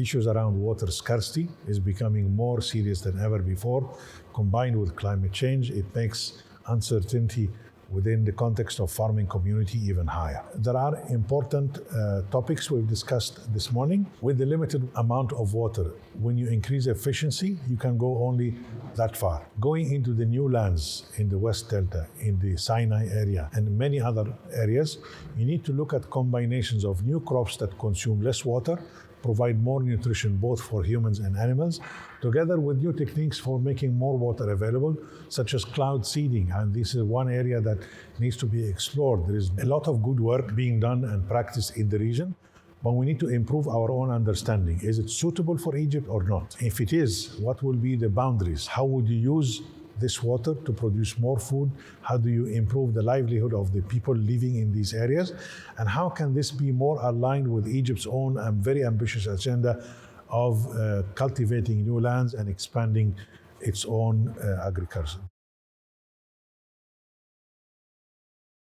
Issues around water scarcity is becoming more serious than ever before. Combined with climate change, it makes uncertainty within the context of farming community even higher. There are important topics we've discussed this morning. With the limited amount of water, when you increase efficiency, you can go only that far. Going into the new lands in the West Delta, in the Sinai area, and many other areas, you need to look at combinations of new crops that consume less water, provide more nutrition both for humans and animals, together with new techniques for making more water available, such as cloud seeding. And this is one area that needs to be explored. There is a lot of good work being done and practiced in the region, but we need to improve our own understanding. Is it suitable for Egypt or not? If it is, what will be the boundaries? How would you use this water to produce more food? How do you improve the livelihood of the people living in these areas? And how can this be more aligned with Egypt's own very ambitious agenda of cultivating new lands and expanding its own agriculture?